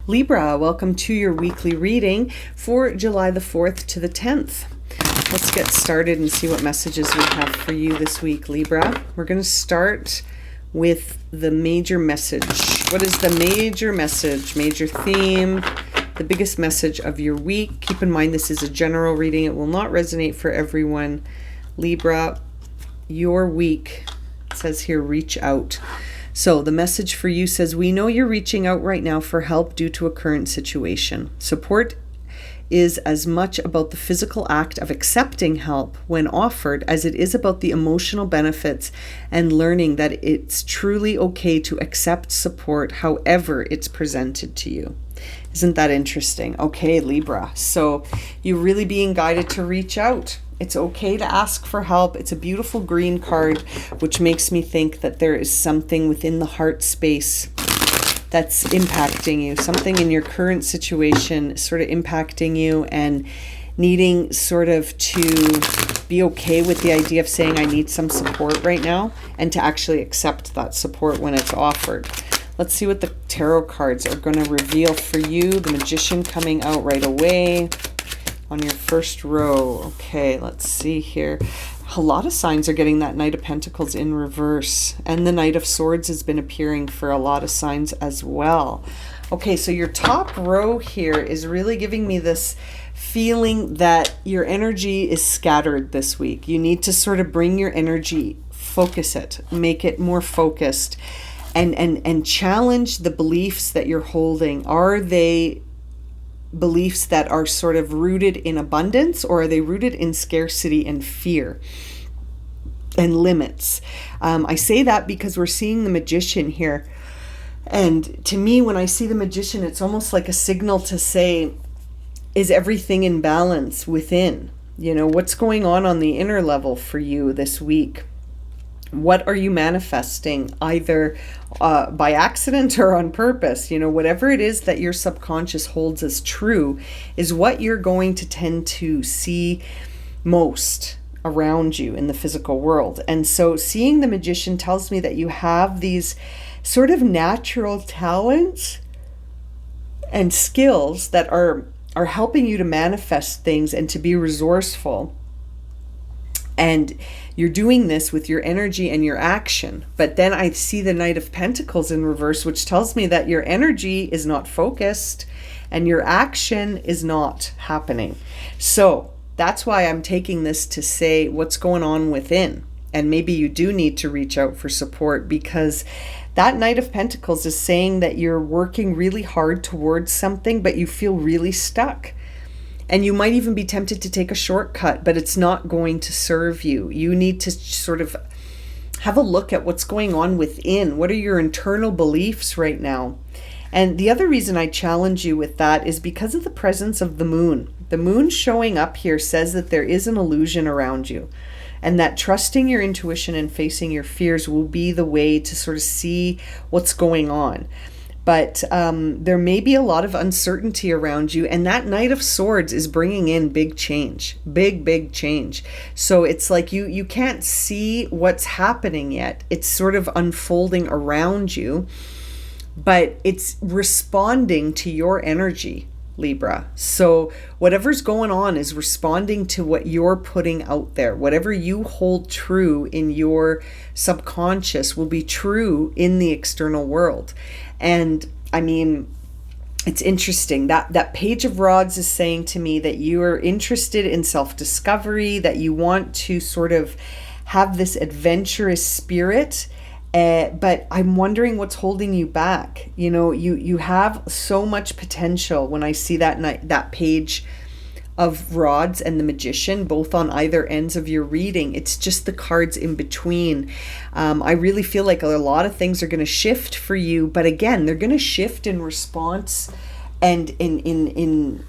Libra, welcome to your weekly reading for July the 4th to the 10th. Let's get started and see what messages we have for you this week, Libra. We're going to start with the major message. What is the major message, major theme, the biggest message of your week? Keep in mind this is a general reading. It will not resonate for everyone. Libra, your week, it says here, reach out. So the message for you says, we know you're reaching out right now for help due to a current situation. Support is as much about the physical act of accepting help when offered as it is about the emotional benefits and learning that it's truly okay to accept support however it's presented to you. Isn't that interesting? Okay, Libra. So you're really being guided to reach out. It's okay to ask for help. It's a beautiful green card, which makes me think that there is something within the heart space that's impacting you. Something in your current situation sort of impacting you and needing sort of to be okay with the idea of saying, I need some support right now, and to actually accept that support when it's offered. Let's see what the tarot cards are going to reveal for you. The Magician coming out right away on your first row. Okay, let's see here. A lot of signs are getting that Knight of Pentacles in reverse, and the Knight of Swords has been appearing for a lot of signs as well. Okay, so your top row here is really giving me this feeling that your energy is scattered this week. You need to sort of bring your energy, focus it, make it more focused, and challenge the beliefs that you're holding. Are they beliefs that are sort of rooted in abundance, or are they rooted in scarcity and fear and limits? I say that because we're seeing the Magician here. And to me, when I see the Magician, it's almost like a signal to say, is everything in balance within? You know, what's going on the inner level for you this week? What are you manifesting, either by accident or on purpose? You know, whatever it is that your subconscious holds as true is what you're going to tend to see most around you in the physical world. And so seeing the Magician tells me that you have these sort of natural talents and skills that are helping you to manifest things and to be resourceful. And you're doing this with your energy and your action. But then I see the Knight of Pentacles in reverse, which tells me that your energy is not focused and your action is not happening. So that's why I'm taking this to say what's going on within. And maybe you do need to reach out for support, because that Knight of Pentacles is saying that you're working really hard towards something, but you feel really stuck. And you might even be tempted to take a shortcut, but it's not going to serve you. You need to sort of have a look at what's going on within. What are your internal beliefs right now? And the other reason I challenge you with that is because of the presence of the moon. The moon showing up here says that there is an illusion around you, and that trusting your intuition and facing your fears will be the way to sort of see what's going on. But there may be a lot of uncertainty around you. And that Knight of Swords is bringing in big change, big change. So it's like you can't see what's happening yet. It's sort of unfolding around you, but it's responding to your energy, Libra. So whatever's going on is responding to what you're putting out there. Whatever you hold true in your subconscious will be true in the external world. And I mean, it's interesting that Page of Rods is saying to me that you are interested in self-discovery, that you want to sort of have this adventurous spirit. But I'm wondering what's holding you back. You know, you have so much potential when I see that Page of Rods and the Magician, both on either ends of your reading. It's just the cards in between. I really feel like a lot of things are going to shift for you, but again, they're going to shift in response and in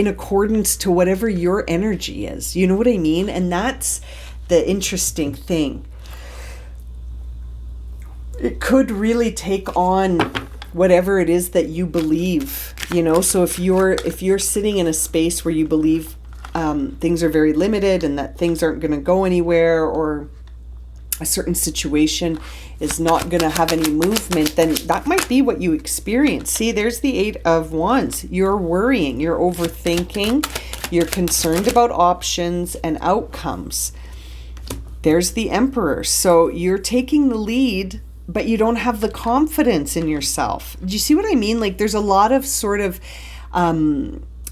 accordance to whatever your energy is. You know what I mean? And that's the interesting thing. It could really take on whatever it is that you believe, you know. So if you're sitting in a space where you believe things are very limited and that things aren't going to go anywhere, or a certain situation is not going to have any movement, then that might be what you experience. See, there's the Eight of Wands. You're worrying, you're overthinking, you're concerned about options and outcomes. There's the Emperor. So you're taking the lead, but you don't have the confidence in yourself. Do you see what I mean? Like there's a lot of sort of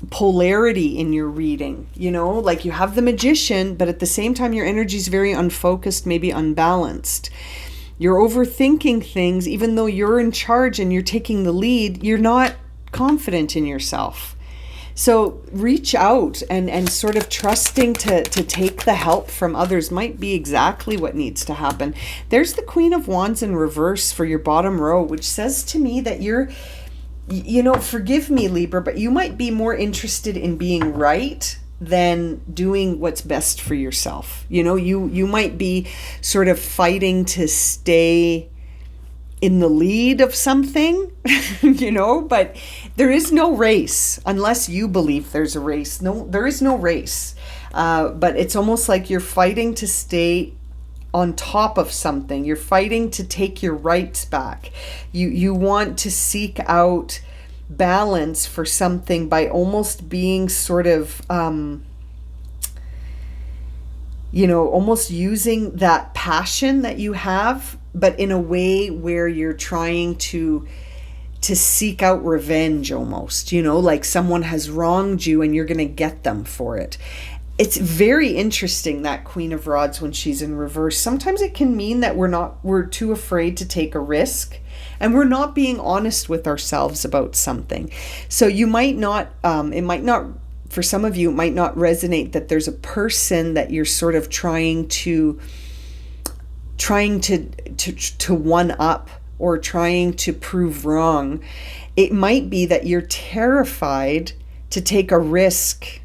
polarity in your reading, you know, like you have the Magician, but at the same time your energy is very unfocused, maybe unbalanced. You're overthinking things. Even though you're in charge and you're taking the lead, you're not confident in yourself. So reach out and sort of trusting to take the help from others might be exactly what needs to happen. There's the Queen of Wands in reverse for your bottom row, which says to me that you're, you know, forgive me, Libra, but you might be more interested in being right than doing what's best for yourself. You know, you might be sort of fighting to stay in the lead of something, you know, but there is no race unless you believe there's a race. No, there is no race. But it's almost like you're fighting to stay on top of something. You're fighting to take your rights back. You want to seek out balance for something by almost being sort of, you know, almost using that passion that you have, but in a way where you're trying to seek out revenge almost, you know, like someone has wronged you and you're going to get them for it. It's very interesting, that Queen of Rods, when she's in reverse. Sometimes it can mean that we're too afraid to take a risk and we're not being honest with ourselves about something. So you might not, it might not, for some of you, it might not resonate that there's a person that you're sort of trying to one up or trying to prove wrong. It might be that you're terrified to take a risk,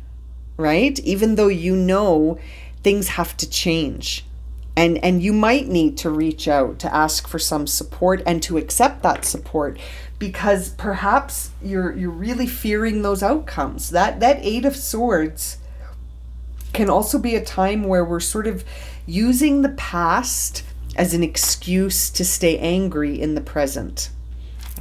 right? Even though you know things have to change. And you might need to reach out to ask for some support and to accept that support, because perhaps you're really fearing those outcomes. That Eight of Swords can also be a time where we're sort of using the past as an excuse to stay angry in the present.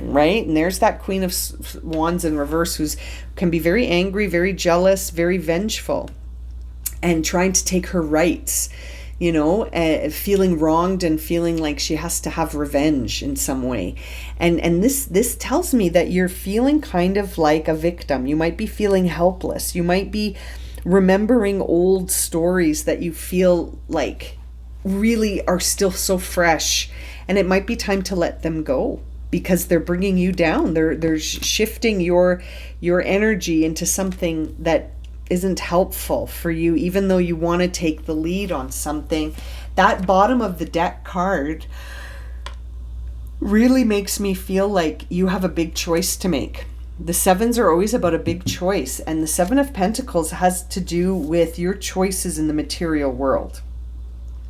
Right? And there's that Queen of Wands in reverse who can be very angry, very jealous, very vengeful, and trying to take her rights, you know, feeling wronged and feeling like she has to have revenge in some way. And this tells me that you're feeling kind of like a victim. You might be feeling helpless. You might be remembering old stories that you feel like really are still so fresh, and it might be time to let them go, because they're bringing you down. They're shifting your energy into something that isn't helpful for you, even though you want to take the lead on something. That bottom of the deck card really makes me feel like you have a big choice to make. The sevens are always about a big choice, and the Seven of Pentacles has to do with your choices in the material world.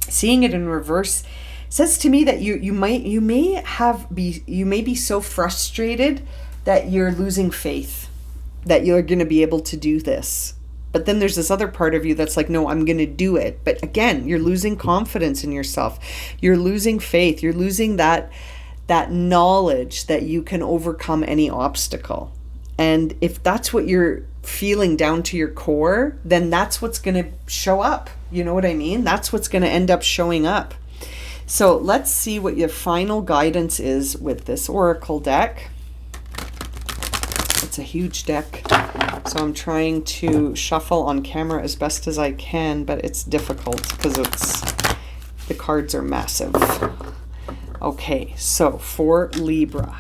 Seeing it in reverse says to me that you may be so frustrated that you're losing faith that you're going to be able to do this. But then there's this other part of you that's like, no, I'm going to do it. But again, you're losing confidence in yourself. You're losing faith. You're losing that knowledge that you can overcome any obstacle. And if that's what you're feeling down to your core, then that's what's going to show up. You know what I mean? That's what's going to end up showing up. So let's see what your final guidance is with this Oracle deck. It's a huge deck, so I'm trying to shuffle on camera as best as I can, but it's difficult because the cards are massive. Okay, so for Libra.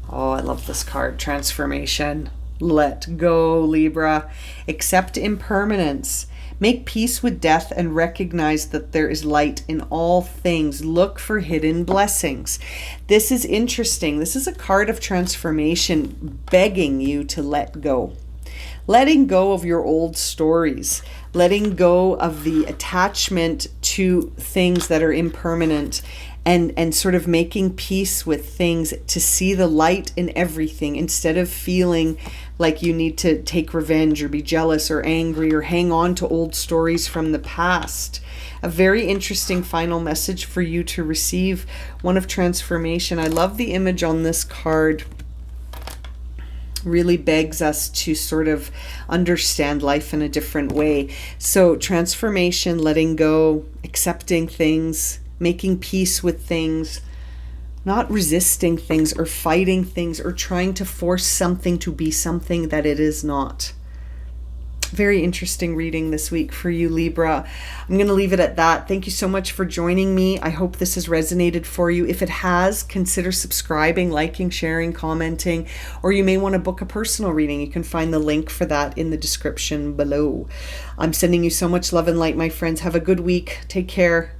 Oh, I love this card. Transformation. Let go, Libra. Accept impermanence. Make peace with death and recognize that there is light in all things. Look for hidden blessings. This is interesting. This is a card of transformation begging you to let go. Letting go of your old stories. Letting go of the attachment to things that are impermanent and sort of making peace with things, to see the light in everything instead of feeling like you need to take revenge or be jealous or angry or hang on to old stories from the past. A very interesting final message for you to receive, one of transformation. I love the image on this card. Really begs us to sort of understand life in a different way. So transformation, letting go, accepting things, making peace with things, not resisting things or fighting things or trying to force something to be something that it is not. Very interesting reading this week for you, Libra. I'm going to leave it at that. Thank you so much for joining me. I hope this has resonated for you. If it has, consider subscribing, liking, sharing, commenting, or you may want to book a personal reading. You can find the link for that in the description below. I'm sending you so much love and light, my friends. Have a good week. Take care.